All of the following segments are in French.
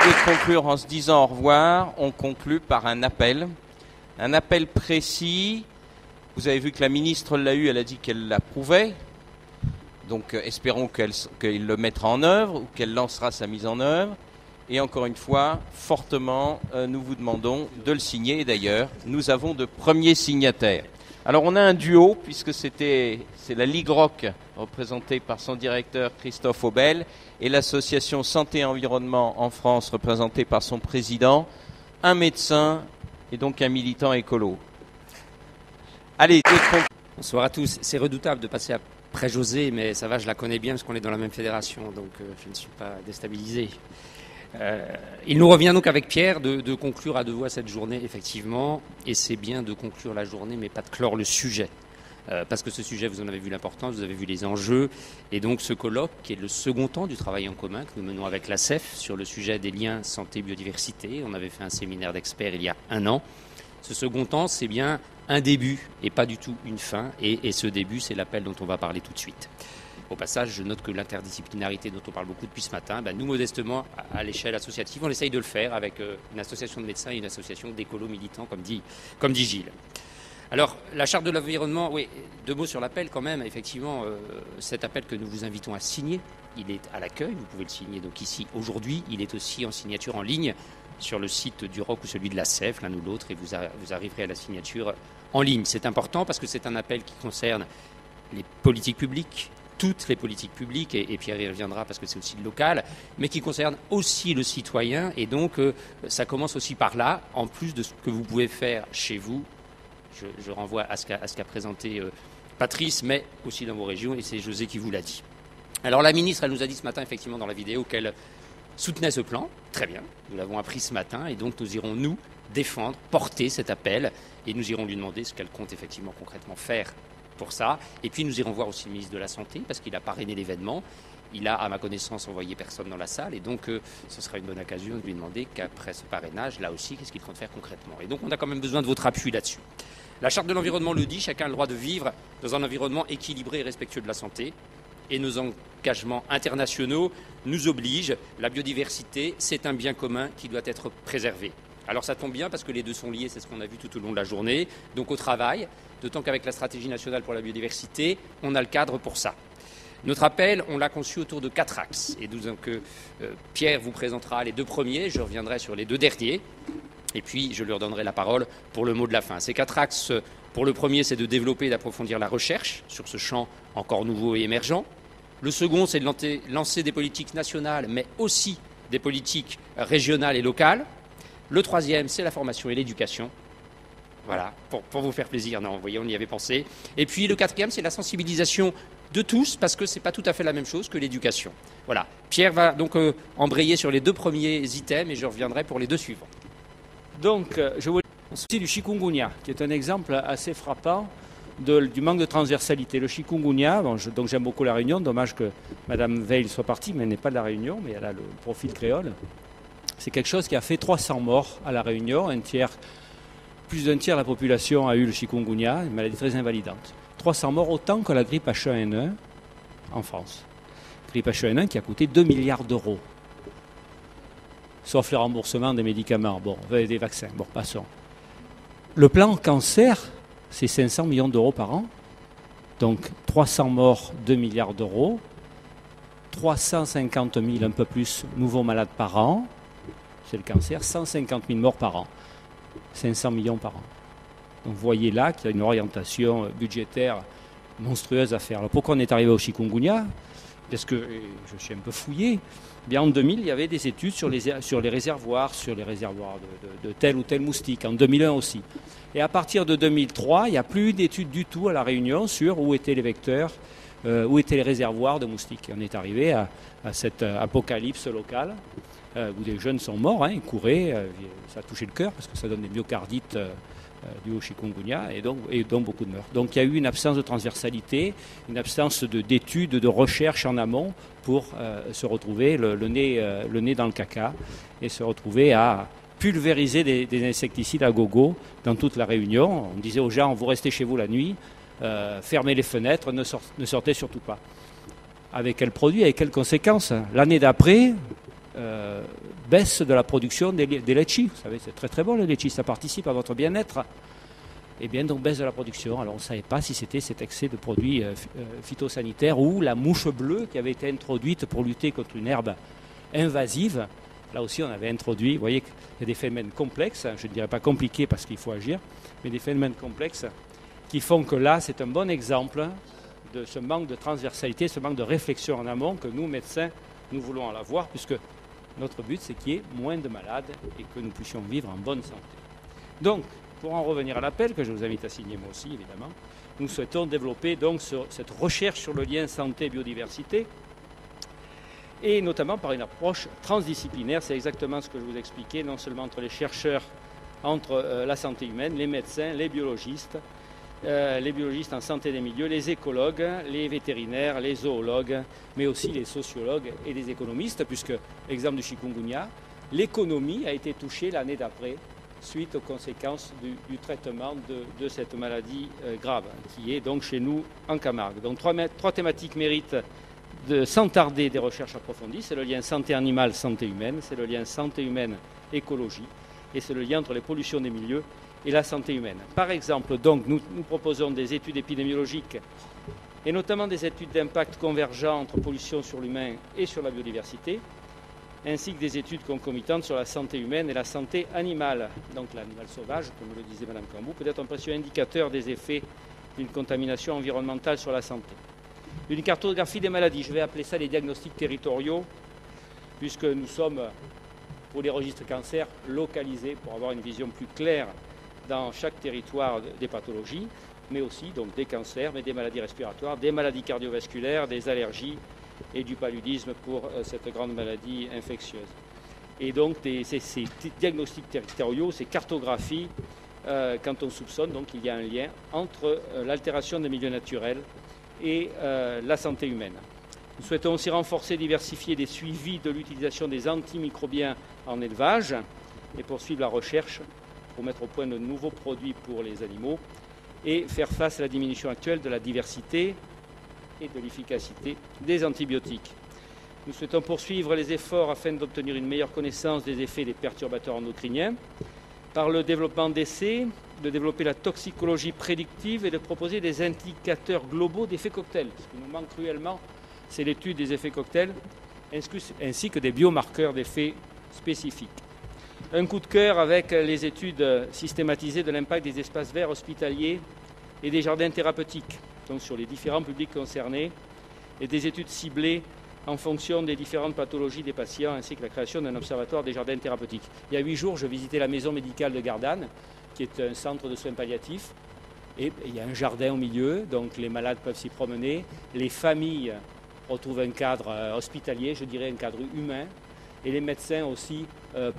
De conclure en se disant au revoir, on conclut par un appel précis. Vous avez vu que la ministre l'a eu, elle a dit qu'elle l'approuvait. Donc espérons qu'elle le mettra en œuvre ou qu'elle lancera sa mise en œuvre. Et encore une fois, fortement, nous vous demandons de le signer. Et d'ailleurs, nous avons de premiers signataires. Alors on a un duo, puisque c'est la Ligue Rock, représentée par son directeur Christophe Aubel, et l'association Santé et Environnement en France, représentée par son président, un médecin et donc un militant écolo. Allez, bonsoir à tous. C'est redoutable de passer après José, mais ça va, je la connais bien parce qu'on est dans la même fédération, donc je ne suis pas déstabilisé. Il nous revient donc avec Pierre de conclure à deux voix cette journée, effectivement, et c'est bien de conclure la journée, mais pas de clore le sujet. Parce que ce sujet, vous en avez vu l'importance, vous avez vu les enjeux, et donc ce colloque, qui est le second temps du travail en commun que nous menons avec la CEF sur le sujet des liens santé-biodiversité. On avait fait un séminaire d'experts il y a 1 an. Ce second temps, c'est bien un début et pas du tout une fin, et ce début, c'est l'appel dont on va parler tout de suite. Au passage, je note que l'interdisciplinarité dont on parle beaucoup depuis ce matin, nous, modestement, à l'échelle associative, on essaye de le faire avec une association de médecins et une association d'écolos militants, comme dit Gilles. Alors, la charte de l'environnement, oui, 2 mots sur l'appel quand même. Effectivement, cet appel que nous vous invitons à signer, il est à l'accueil, vous pouvez le signer donc ici aujourd'hui. Il est aussi en signature en ligne sur le site du ROC ou celui de la CEF, l'un ou l'autre, et vous arriverez à la signature en ligne. C'est important parce que c'est un appel qui concerne les politiques publiques, toutes les politiques publiques, et Pierre y reviendra parce que c'est aussi le local, mais qui concerne aussi le citoyen, et donc ça commence aussi par là, en plus de ce que vous pouvez faire chez vous. Je renvoie à ce qu'a présenté Patrice, mais aussi dans vos régions, et c'est José qui vous l'a dit. Alors la ministre, elle nous a dit ce matin, effectivement, dans la vidéo, qu'elle soutenait ce plan. Très bien, nous l'avons appris ce matin, et donc nous irons, nous, défendre, porter cet appel, et nous irons lui demander ce qu'elle compte effectivement concrètement faire pour ça. Et puis nous irons voir aussi le ministre de la Santé, parce qu'il a parrainé l'événement. Il a, à ma connaissance, envoyé personne dans la salle, et donc ce sera une bonne occasion de lui demander qu'après ce parrainage, là aussi, qu'est-ce qu'il compte faire concrètement. Et donc on a quand même besoin de votre appui là-dessus. La charte de l'environnement le dit, chacun a le droit de vivre dans un environnement équilibré et respectueux de la santé. Et nos engagements internationaux nous obligent. La biodiversité, c'est un bien commun qui doit être préservé. Alors ça tombe bien parce que les deux sont liés, c'est ce qu'on a vu tout au long de la journée. Donc au travail, d'autant qu'avec la stratégie nationale pour la biodiversité, on a le cadre pour ça. Notre appel, on l'a conçu autour de 4 axes. Et donc Pierre vous présentera les 2 premiers, je reviendrai sur les 2 derniers. Et puis, je lui redonnerai la parole pour le mot de la fin. Ces 4 axes, pour le premier, c'est de développer et d'approfondir la recherche sur ce champ encore nouveau et émergent. Le second, c'est de lancer des politiques nationales, mais aussi des politiques régionales et locales. Le troisième, c'est la formation et l'éducation. Voilà, pour vous faire plaisir. Non, vous voyez, on y avait pensé. Et puis, le quatrième, c'est la sensibilisation de tous, parce que ce n'est pas tout à fait la même chose que l'éducation. Voilà. Pierre va donc embrayer sur les 2 premiers items, et je reviendrai pour les 2 suivants. Donc, je voulais aussi du chikungunya, qui est un exemple assez frappant du manque de transversalité. Le chikungunya, donc j'aime beaucoup la Réunion, dommage que Mme Veil soit partie, mais elle n'est pas de la Réunion, mais elle a le profil créole. C'est quelque chose qui a fait 300 morts à la Réunion, plus d'un tiers de la population a eu le chikungunya, une maladie très invalidante. 300 morts, autant que la grippe H1N1 en France. Grippe H1N1 qui a coûté 2 milliards d'euros. Sauf le remboursement des médicaments, des vaccins. Passons. Le plan cancer, c'est 500 millions d'euros par an. Donc 300 morts, 2 milliards d'euros. 350 000, un peu plus, nouveaux malades par an. C'est le cancer, 150 000 morts par an. 500 millions par an. Donc vous voyez là qu'il y a une orientation budgétaire monstrueuse à faire. Alors pourquoi on est arrivé au chikungunya ? Parce que je suis un peu fouillé. Bien, en 2000, il y avait des études sur les réservoirs, de tel ou tel moustique, en 2001 aussi. Et à partir de 2003, il n'y a plus eu d'études du tout à La Réunion sur où étaient les vecteurs, où étaient les réservoirs de moustiques. Et on est arrivé à cette apocalypse locale, où des jeunes sont morts, ils couraient, ça a touché le cœur, parce que ça donne des myocardites du chikungunya, et donc beaucoup de meurtres. Donc il y a eu une absence de transversalité, une absence d'études, de recherche en amont pour se retrouver le nez dans le caca et se retrouver à pulvériser des insecticides à gogo dans toute la Réunion. On disait aux gens, vous restez chez vous la nuit, fermez les fenêtres, ne sortez surtout pas. Avec quel produit, avec quelles conséquences ? L'année d'après, baisse de la production des litchis. Vous savez, c'est très très bon les litchis, ça participe à votre bien-être. Et bien donc baisse de la production. Alors on ne savait pas si c'était cet excès de produits phytosanitaires ou la mouche bleue qui avait été introduite pour lutter contre une herbe invasive. Là aussi on avait introduit, vous voyez qu'il y a des phénomènes complexes, je ne dirais pas compliqués parce qu'il faut agir, mais des phénomènes complexes qui font que là c'est un bon exemple de ce manque de transversalité, ce manque de réflexion en amont que nous médecins nous voulons en avoir, puisque notre but c'est qu'il y ait moins de malades et que nous puissions vivre en bonne santé. Donc, pour en revenir à l'appel, que je vous invite à signer moi aussi évidemment, nous souhaitons développer donc cette recherche sur le lien santé-biodiversité, et notamment par une approche transdisciplinaire. C'est exactement ce que je vous expliquais, non seulement entre les chercheurs, entre la santé humaine, les médecins, les biologistes en santé des milieux, les écologues, les vétérinaires, les zoologues, mais aussi les sociologues et les économistes, puisque, exemple du chikungunya, l'économie a été touchée l'année d'après suite aux conséquences du traitement de cette maladie grave, qui est donc chez nous en Camargue. Donc trois thématiques méritent sans tarder des recherches approfondies. C'est le lien santé animale, santé humaine, c'est le lien santé humaine, écologie, et c'est le lien entre les pollutions des milieux et la santé humaine. Par exemple, donc, nous proposons des études épidémiologiques et notamment des études d'impact convergents entre pollution sur l'humain et sur la biodiversité, ainsi que des études concomitantes sur la santé humaine et la santé animale. Donc l'animal sauvage, comme le disait Mme Cambou, peut être un précieux indicateur des effets d'une contamination environnementale sur la santé. Une cartographie des maladies, je vais appeler ça les diagnostics territoriaux, puisque nous sommes, pour les registres cancer, localisés pour avoir une vision plus claire dans chaque territoire des pathologies, mais aussi donc, des cancers, mais des maladies respiratoires, des maladies cardiovasculaires, des allergies et du paludisme pour cette grande maladie infectieuse. Et donc ces diagnostics territoriaux, ces cartographies, quand on soupçonne donc il y a un lien entre l'altération des milieux naturels et la santé humaine. Nous souhaitons aussi renforcer et diversifier les suivis de l'utilisation des antimicrobiens en élevage et poursuivre la recherche pour mettre au point de nouveaux produits pour les animaux et faire face à la diminution actuelle de la diversité et de l'efficacité des antibiotiques. Nous souhaitons poursuivre les efforts afin d'obtenir une meilleure connaissance des effets des perturbateurs endocriniens par le développement d'essais, de développer la toxicologie prédictive et de proposer des indicateurs globaux d'effets cocktails. Ce qui nous manque cruellement, c'est l'étude des effets cocktails ainsi que des biomarqueurs d'effets spécifiques. Un coup de cœur avec les études systématisées de l'impact des espaces verts hospitaliers et des jardins thérapeutiques, donc sur les différents publics concernés, et des études ciblées en fonction des différentes pathologies des patients, ainsi que la création d'un observatoire des jardins thérapeutiques. Il y a 8 jours, je visitais la maison médicale de Gardanne, qui est un centre de soins palliatifs, et il y a un jardin au milieu, donc les malades peuvent s'y promener, les familles retrouvent un cadre hospitalier, je dirais un cadre humain, et les médecins aussi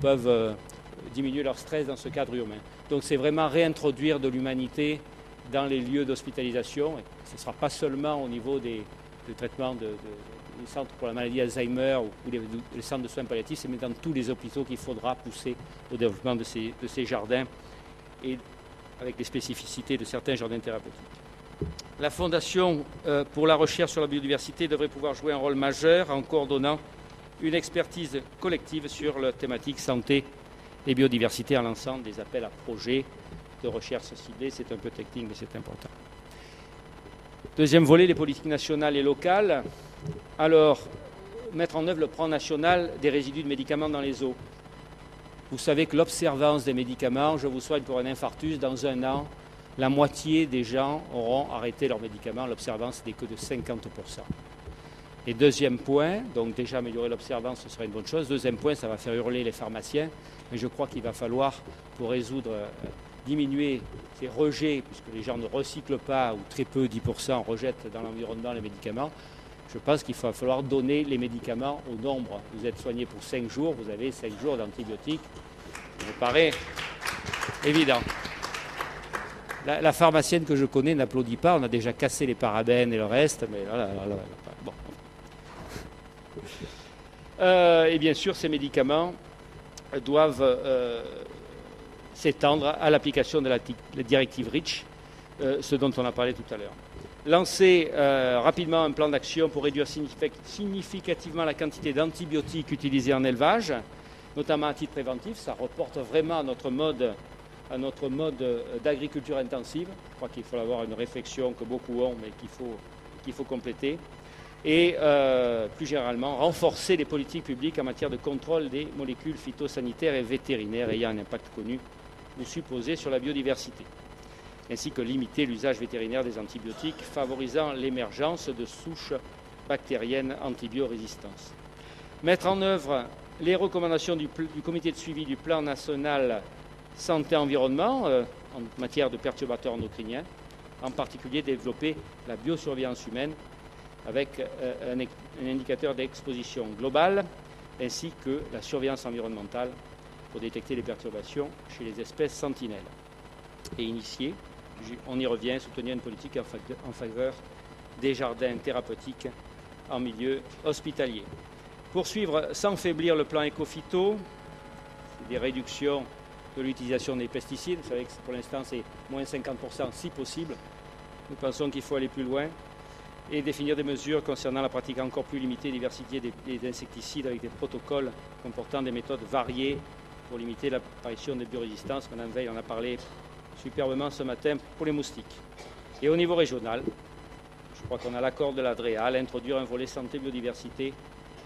peuvent diminuer leur stress dans ce cadre humain. Donc c'est vraiment réintroduire de l'humanité dans les lieux d'hospitalisation. Et ce ne sera pas seulement au niveau des traitements des centres pour la maladie Alzheimer ou les centres de soins palliatifs, mais dans tous les hôpitaux qu'il faudra pousser au développement de ces jardins et avec les spécificités de certains jardins thérapeutiques. La Fondation pour la recherche sur la biodiversité devrait pouvoir jouer un rôle majeur en coordonnant une expertise collective sur la thématique santé et biodiversité en lançant des appels à projets de recherche ciblés. C'est un peu technique, mais c'est important. Deuxième volet, les politiques nationales et locales. Alors, mettre en œuvre le plan national des résidus de médicaments dans les eaux. Vous savez que l'observance des médicaments, je vous soigne pour un infarctus, dans un an, la moitié des gens auront arrêté leurs médicaments. L'observance n'est que de 50%. Et deuxième point, donc déjà améliorer l'observance, ce serait une bonne chose. Deuxième point, ça va faire hurler les pharmaciens. Mais je crois qu'il va falloir, pour diminuer ces rejets, puisque les gens ne recyclent pas, ou très peu, 10%, rejettent dans l'environnement les médicaments, je pense qu'il va falloir donner les médicaments au nombre. Vous êtes soigné pour 5 jours, vous avez 5 jours d'antibiotiques. Ça me paraît évident. La pharmacienne que je connais n'applaudit pas, on a déjà cassé les parabènes et le reste, mais là, bon. Et bien sûr, ces médicaments doivent s'étendre à l'application de la directive REACH, ce dont on a parlé tout à l'heure. Lancer rapidement un plan d'action pour réduire significativement la quantité d'antibiotiques utilisés en élevage, notamment à titre préventif. Ça reporte vraiment à notre mode d'agriculture intensive. Je crois qu'il faut avoir une réflexion que beaucoup ont, mais qu'il faut compléter. Et plus généralement, renforcer les politiques publiques en matière de contrôle des molécules phytosanitaires et vétérinaires ayant un impact connu ou supposé sur la biodiversité, ainsi que limiter l'usage vétérinaire des antibiotiques, favorisant l'émergence de souches bactériennes antibiorésistantes. Mettre en œuvre les recommandations du comité de suivi du plan national santé-environnement en matière de perturbateurs endocriniens, en particulier développer la biosurveillance humaine avec un indicateur d'exposition globale, ainsi que la surveillance environnementale pour détecter les perturbations chez les espèces sentinelles. Et initier, on y revient, soutenir une politique en faveur des jardins thérapeutiques en milieu hospitalier. Poursuivre sans faiblir le plan éco-phyto, des réductions de l'utilisation des pesticides. Vous savez que pour l'instant c'est moins 50% si possible. Nous pensons qu'il faut aller plus loin et définir des mesures concernant la pratique encore plus limitée et diversifiée des insecticides avec des protocoles comportant des méthodes variées pour limiter l'apparition des biorésistances. Madame Veil en a parlé superbement ce matin pour les moustiques. Et au niveau régional, je crois qu'on a l'accord de l'ADREAL, introduire un volet santé-biodiversité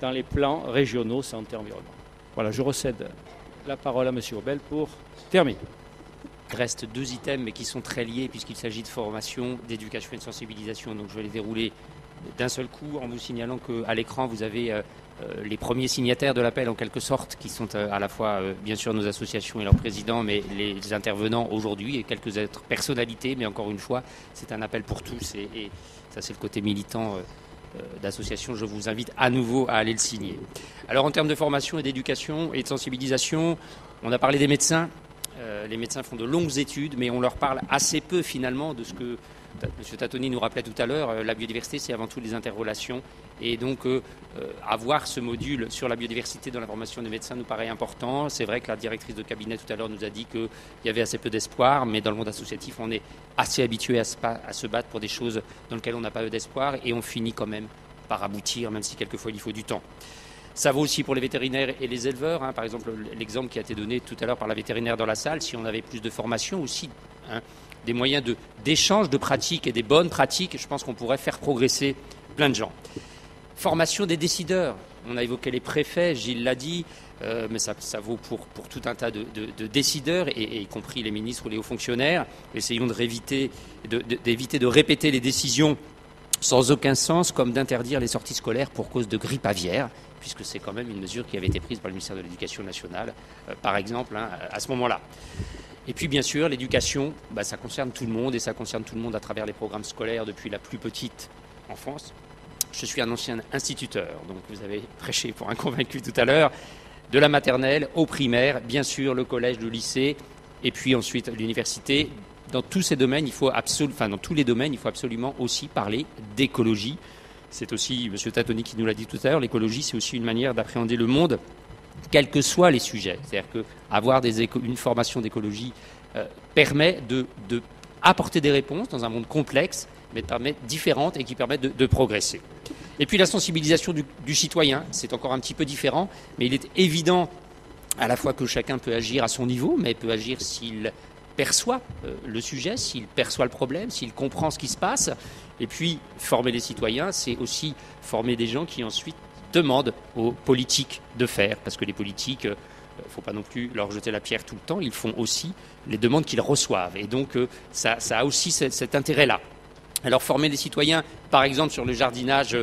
dans les plans régionaux santé-environnement. Voilà, je recède la parole à M. Aubel pour terminer. Il reste 2 items, mais qui sont très liés, puisqu'il s'agit de formation, d'éducation et de sensibilisation. Donc je vais les dérouler d'un seul coup, en vous signalant qu'à l'écran, vous avez les premiers signataires de l'appel, en quelque sorte, qui sont à la fois, bien sûr, nos associations et leurs présidents, mais les intervenants aujourd'hui et quelques autres personnalités. Mais encore une fois, c'est un appel pour tous, et ça, c'est le côté militant d'association. Je vous invite à nouveau à aller le signer. Alors, en termes de formation et d'éducation et de sensibilisation, on a parlé des médecins. Les médecins font de longues études, mais on leur parle assez peu finalement de ce que M. Tatoni nous rappelait tout à l'heure. La biodiversité, c'est avant tout les interrelations. Et donc, avoir ce module sur la biodiversité dans la formation des médecins nous paraît important. C'est vrai que la directrice de cabinet tout à l'heure nous a dit qu'il y avait assez peu d'espoir, mais dans le monde associatif, on est assez habitué à se battre pour des choses dans lesquelles on n'a pas eu d'espoir, et on finit quand même par aboutir, même si quelquefois il faut du temps. Ça vaut aussi pour les vétérinaires et les éleveurs. Par exemple, l'exemple qui a été donné tout à l'heure par la vétérinaire dans la salle, si on avait plus de formation aussi, des moyens d'échange de pratiques et des bonnes pratiques, je pense qu'on pourrait faire progresser plein de gens. Formation des décideurs. On a évoqué les préfets, Gilles l'a dit, mais ça vaut pour tout un tas de décideurs, et y compris les ministres ou les hauts fonctionnaires. Essayons d'éviter de répéter les décisions sans aucun sens, comme d'interdire les sorties scolaires pour cause de grippe aviaire, puisque c'est quand même une mesure qui avait été prise par le ministère de l'Éducation nationale, par exemple, à ce moment-là. Et puis, bien sûr, l'éducation, ça concerne tout le monde, et ça concerne tout le monde à travers les programmes scolaires depuis la plus petite enfance. Je suis un ancien instituteur, donc vous avez prêché pour un convaincu tout à l'heure, de la maternelle au primaire, bien sûr, le collège, le lycée, et puis ensuite l'université. Dans tous ces domaines, dans tous les domaines, il faut absolument aussi parler d'écologie. C'est aussi, M. Tatoni qui nous l'a dit tout à l'heure, l'écologie, c'est aussi une manière d'appréhender le monde, quels que soient les sujets. C'est-à-dire qu'avoir une formation d'écologie permet d'apporter des réponses dans un monde complexe, mais différentes, et qui permettent de progresser. Et puis la sensibilisation du citoyen, c'est encore un petit peu différent, mais il est évident à la fois que chacun peut agir à son niveau, mais peut agir s'il perçoit le sujet, s'il perçoit le problème, s'il comprend ce qui se passe. Et puis, former les citoyens, c'est aussi former des gens qui ensuite demandent aux politiques de faire. Parce que les politiques, il ne faut pas non plus leur jeter la pierre tout le temps, ils font aussi les demandes qu'ils reçoivent. Et donc, ça a aussi cet intérêt-là. Alors, former les citoyens, par exemple, sur le jardinage,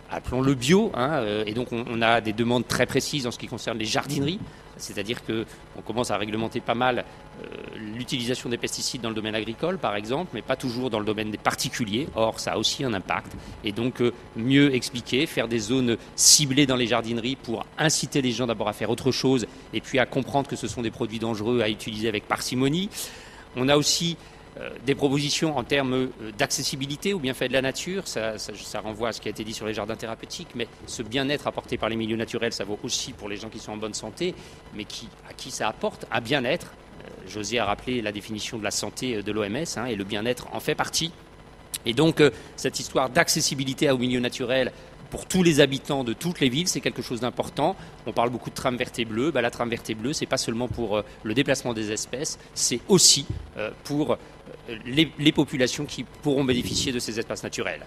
appelons-le bio, et donc on a des demandes très précises en ce qui concerne les jardineries. C'est-à-dire qu'on commence à réglementer pas mal l'utilisation des pesticides dans le domaine agricole, par exemple, mais pas toujours dans le domaine des particuliers. Or, ça a aussi un impact. Et donc, mieux expliquer, faire des zones ciblées dans les jardineries pour inciter les gens d'abord à faire autre chose, et puis à comprendre que ce sont des produits dangereux à utiliser avec parcimonie. On a aussi des propositions en termes d'accessibilité au bienfait de la nature, ça renvoie à ce qui a été dit sur les jardins thérapeutiques, mais ce bien-être apporté par les milieux naturels, ça vaut aussi pour les gens qui sont en bonne santé, mais à qui ça apporte un bien-être. José a rappelé la définition de la santé de l'OMS, et le bien-être en fait partie. Et donc, cette histoire d'accessibilité au milieu naturel pour tous les habitants de toutes les villes, c'est quelque chose d'important. On parle beaucoup de trame verte et bleue. La trame verte et bleue, c'est pas seulement pour le déplacement des espèces, c'est aussi pour les populations qui pourront bénéficier de ces espaces naturels.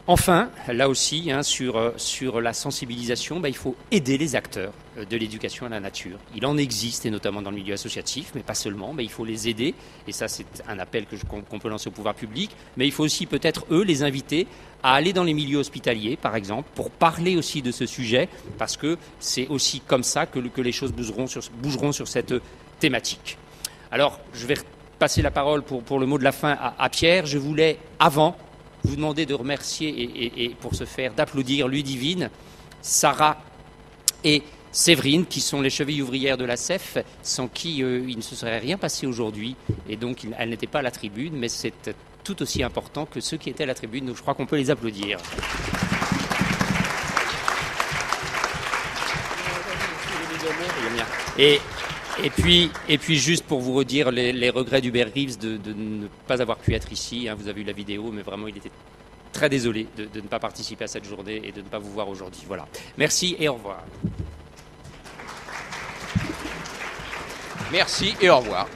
Enfin, là aussi, sur la sensibilisation, il faut aider les acteurs de l'éducation à la nature. Il en existe, et notamment dans le milieu associatif, mais pas seulement. Il faut les aider, et ça c'est un appel qu'on peut lancer au pouvoir public. Mais il faut aussi peut-être, eux, les inviter à aller dans les milieux hospitaliers, par exemple, pour parler aussi de ce sujet, parce que c'est aussi comme ça que les choses bougeront sur cette thématique. Alors, je vais passer la parole pour le mot de la fin à Pierre. Je voulais, avant, vous demander de remercier et pour ce faire d'applaudir Ludivine, Sarah et Séverine, qui sont les chevilles ouvrières de la CEF, sans qui il ne se serait rien passé aujourd'hui. Et donc, elles n'étaient pas à la tribune, mais c'est tout aussi important que ceux qui étaient à la tribune. Donc, je crois qu'on peut les applaudir. Et puis juste pour vous redire les regrets d'Hubert Reeves de ne pas avoir pu être ici. Vous avez eu la vidéo, mais vraiment il était très désolé de ne pas participer à cette journée et de ne pas vous voir aujourd'hui. Voilà. Merci et au revoir. Merci et au revoir.